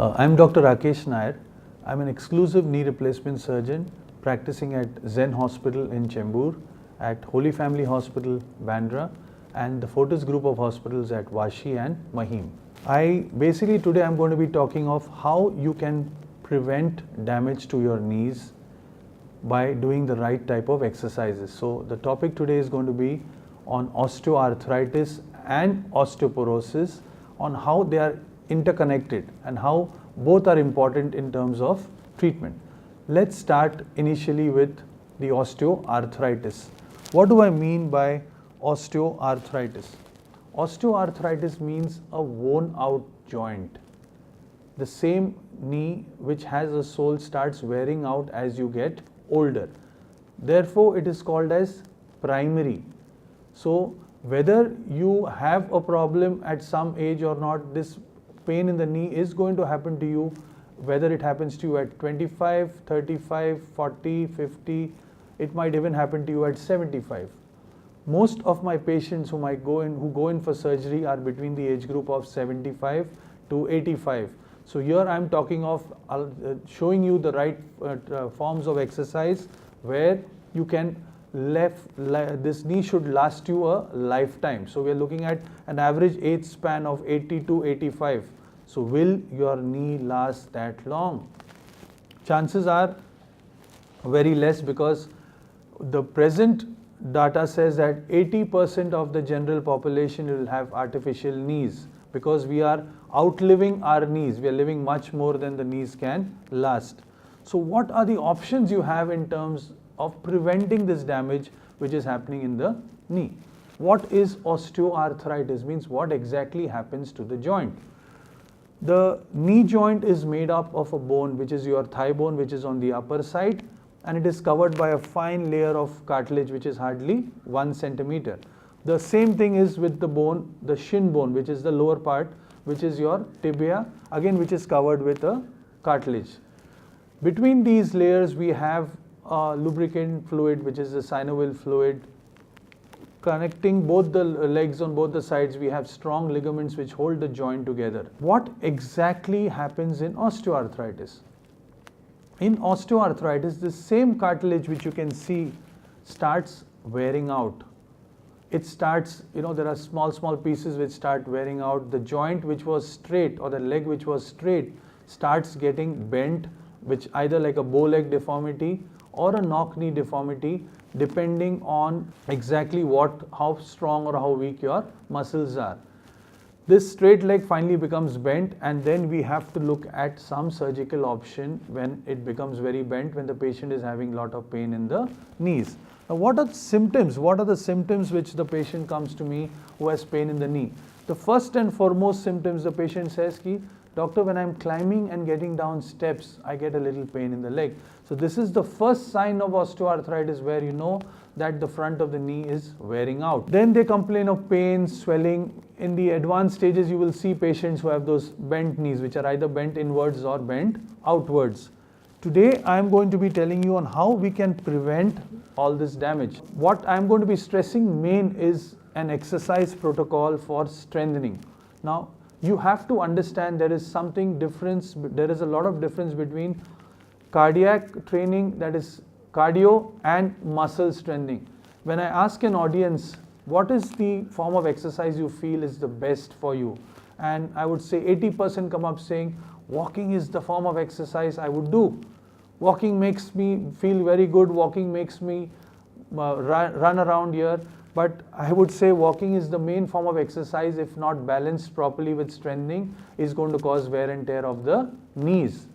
I'm Dr. Rakesh Nair. I'm an exclusive knee replacement surgeon practicing at Zen Hospital in Chembur, at Holy Family Hospital, Bandra, and the Fortis Group of Hospitals at Vashi and Mahim. Today I'm going to be talking of how you can prevent damage to your knees by doing the right type of exercises. So the topic today is going to be on osteoarthritis and osteoporosis, on how they are interconnected and how both are important in terms of treatment. Let's start initially with the osteoarthritis. What do I mean by osteoarthritis? Osteoarthritis means a worn out joint. The same knee which has a sole starts wearing out as you get older. Therefore, it is called as primary. So, whether you have a problem at some age or not, this pain in the knee is going to happen to you, whether it happens to you at 25, 35, 40, 50, it might even happen to you at 75. Most of my patients who go in for surgery are between the age group of 75 to 85. So here I am talking of showing you the right forms of exercise where you can this knee should last you a lifetime. So we are looking at an average age span of 80 to 85. So will your knee last that long? Chances are very less, because the present data says that 80% of the general population will have artificial knees, because we are outliving our knees. We are living much more than the knees can last. So what are the options you have in terms of preventing this damage which is happening in the knee? What is osteoarthritis? Means what exactly happens to the joint? The knee joint is made up of a bone, which is your thigh bone, which is on the upper side, and it is covered by a fine layer of cartilage which is hardly 1 centimeter. The same thing is with the bone, the shin bone, which is the lower part, which is your tibia, again which is covered with a cartilage. Between these layers we have lubricant fluid, which is the synovial fluid. Connecting both the legs on both the sides, we have strong ligaments which hold the joint together. What exactly happens in osteoarthritis? In osteoarthritis, the same cartilage which you can see starts wearing out. It starts, there are small pieces which start wearing out. The joint which was straight, or the leg which was straight, starts getting bent, which either like a bow leg deformity or a knock knee deformity, depending on exactly how strong or how weak your muscles are. This straight leg finally becomes bent, and then we have to look at some surgical option when it becomes very bent, when the patient is having a lot of pain in the knees. Now, what are the symptoms? What are the symptoms which the patient comes to me who has pain in the knee? The first and foremost symptoms, the patient says, Doctor, when I'm climbing and getting down steps, I get a little pain in the leg. So this is the first sign of osteoarthritis, where you know that the front of the knee is wearing out. Then they complain of pain, swelling. In the advanced stages, you will see patients who have those bent knees, which are either bent inwards or bent outwards. Today, I am going to be telling you on how we can prevent all this damage. What I am going to be stressing main is an exercise protocol for strengthening. Now, you have to understand there is a lot of difference between cardiac training, that is cardio, and muscle strengthening. When I ask an audience, what is the form of exercise you feel is the best for you? And I would say 80% come up saying, walking is the form of exercise I would do. Walking makes me feel very good. Walking makes me run around here. But I would say walking is the main form of exercise. If not balanced properly with strengthening, is going to cause wear and tear of the knees.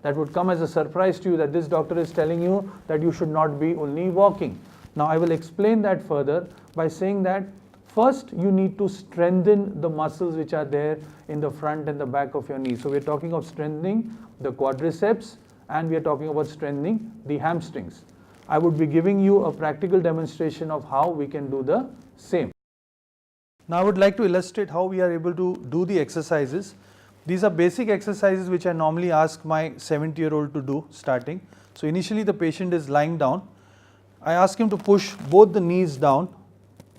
That would come as a surprise to you, that this doctor is telling you that you should not be only walking. Now I will explain that further by saying that first you need to strengthen the muscles which are there in the front and the back of your knee. So we are talking of strengthening the quadriceps, and we are talking about strengthening the hamstrings. I would be giving you a practical demonstration of how we can do the same. Now I would like to illustrate how we are able to do the exercises. These are basic exercises which I normally ask my 70-year-old to do starting. So initially the patient is lying down. I ask him to push both the knees down.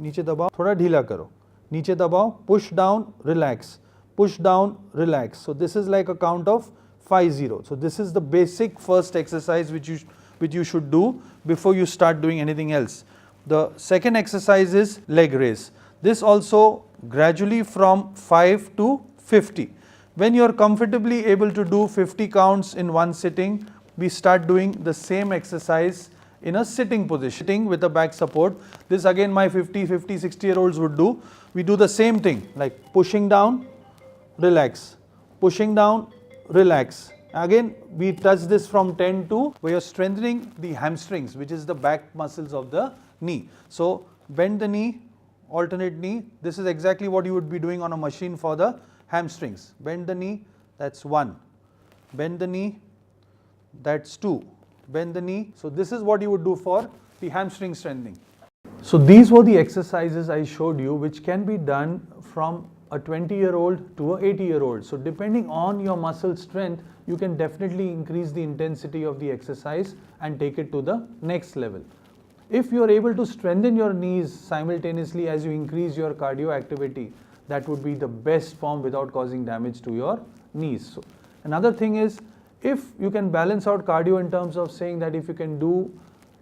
नीचे दबाओ, थोड़ा ढीला करो. नीचे दबाओ, push down, relax. push down, relax. So this is like a count of 5-0. So this is the basic first exercise which you should do before you start doing anything else. The second exercise is leg raise. This also gradually from 5 to 50. When you are comfortably able to do 50 counts in one sitting, we start doing the same exercise in a sitting position with a back support. This again my 50, 60-year-olds would do. We do the same thing, like pushing down, relax, pushing down, relax. Again we touch this from 10 to where you are strengthening the hamstrings, which is the back muscles of the knee. So bend the knee, alternate knee. This is exactly what you would be doing on a machine for the hamstrings. Bend the knee, that's 1. Bend the knee, that's 2. Bend the knee. So this is what you would do for the hamstring strengthening. So these were the exercises I showed you, which can be done from a 20-year-old to a 80-year-old. So depending on your muscle strength, you can definitely increase the intensity of the exercise and take it to the next level. If you are able to strengthen your knees simultaneously as you increase your cardio activity, that would be the best form without causing damage to your knees. So another thing is, if you can balance out cardio in terms of saying that if you can do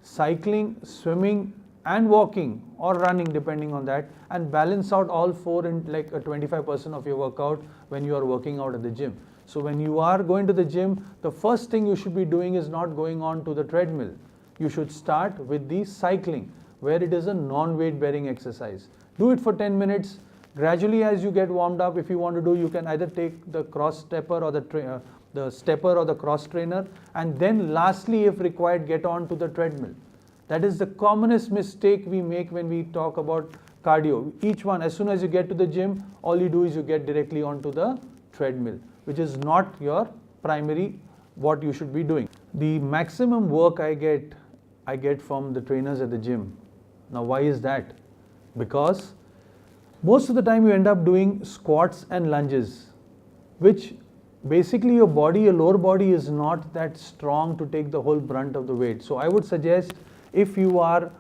cycling, swimming and walking or running depending on that, and balance out all four in like a 25% of your workout when you are working out at the gym. So when you are going to the gym, the first thing you should be doing is not going on to the treadmill. You should start with the cycling, where it is a non-weight bearing exercise. Do it for 10 minutes. Gradually as you get warmed up, if you want to do, you can either take the cross stepper or the stepper or the cross trainer, and then lastly if required get on to the treadmill. That is the commonest mistake we make when we talk about cardio. Each one, as soon as you get to the gym, all you do is you get directly onto the treadmill, which is not your primary what you should be doing. The maximum work I get from the trainers at the gym. Now why is that? Because most of the time you end up doing squats and lunges, which basically your lower body is not that strong to take the whole brunt of the weight. So I would suggest, if you are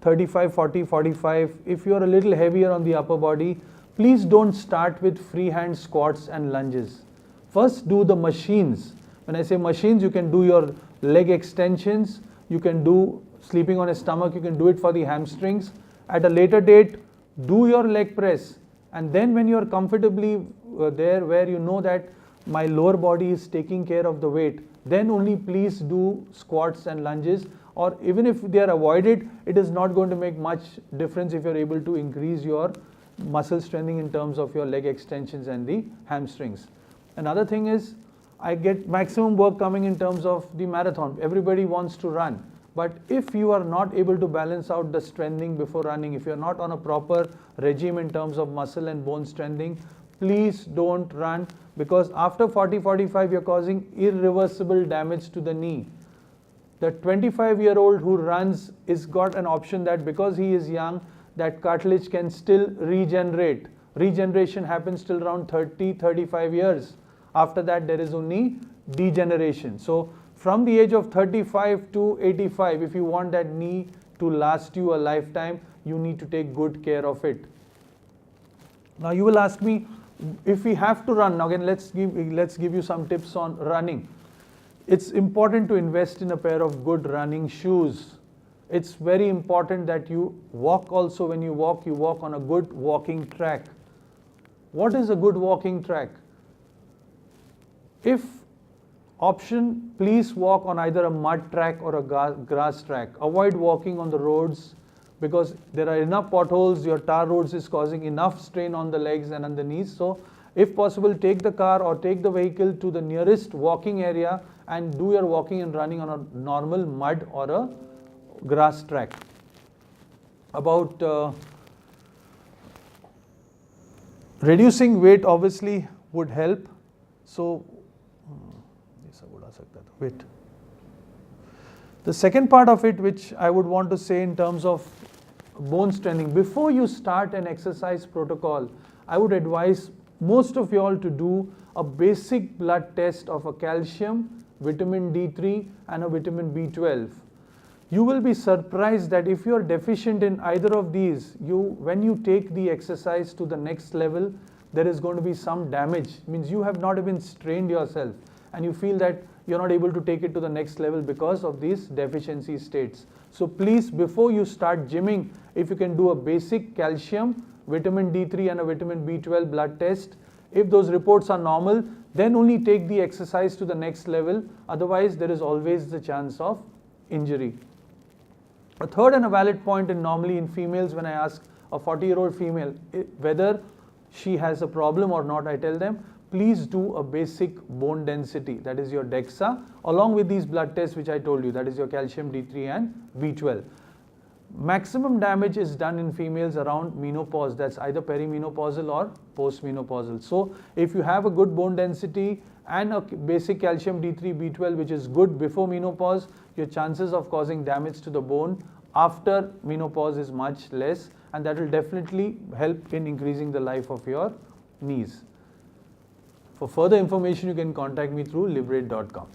35, 40, 45, if you are a little heavier on the upper body, please don't start with freehand squats and lunges. First do the machines. When I say machines, you can do your leg extensions, you can do sleeping on a stomach, you can do it for the hamstrings. At a later date, do your leg press, and then when you are comfortably there where you know that my lower body is taking care of the weight, then only please do squats and lunges. Or even if they are avoided, it is not going to make much difference if you are able to increase your muscle strengthening in terms of your leg extensions and the hamstrings. Another thing is, I get maximum work coming in terms of the marathon. Everybody wants to run. But if you are not able to balance out the strengthening before running, if you are not on a proper regime in terms of muscle and bone strengthening, please don't run, because after 40-45 you are causing irreversible damage to the knee. The 25-year-old who runs is got an option that because he is young, that cartilage can still regenerate. Regeneration happens till around 30-35 years. After that there is only degeneration. So from the age of 35 to 85, if you want that knee to last you a lifetime, you need to take good care of it. Now you will ask me, if we have to run, now again let's give you some tips on running. It's important to invest in a pair of good running shoes. It's very important that you walk also. When you walk on a good walking track. What is a good walking track? If option, please walk on either a mud track or a grass track. Avoid walking on the roads, because there are enough potholes. Your tar roads is causing enough strain on the legs and on the knees. So if possible, take the car or take the vehicle to the nearest walking area and do your walking and running on a normal mud or a grass track. About reducing weight obviously would help. So wait. The second part of it, which I would want to say in terms of bone strengthening, before you start an exercise protocol, I would advise most of you all to do a basic blood test of a calcium, vitamin D3 and a vitamin B12. You will be surprised that if you are deficient in either of these, when you take the exercise to the next level, there is going to be some damage, means you have not even strained yourself and you feel that you're not able to take it to the next level because of these deficiency states. So please, before you start gymming, if you can do a basic calcium, vitamin D3 and a vitamin B12 blood test. If those reports are normal, then only take the exercise to the next level. Otherwise, there is always the chance of injury. A third and a valid point, and normally in females, when I ask a 40-year-old female whether she has a problem or not, I tell them, please do a basic bone density, that is your DEXA, along with these blood tests which I told you, that is your calcium, D3 and B12. Maximum damage is done in females around menopause, that's either perimenopausal or postmenopausal. So if you have a good bone density and a basic calcium, D3, B12 which is good before menopause, your chances of causing damage to the bone after menopause is much less, and that will definitely help in increasing the life of your knees. For further information, you can contact me through livrate.com.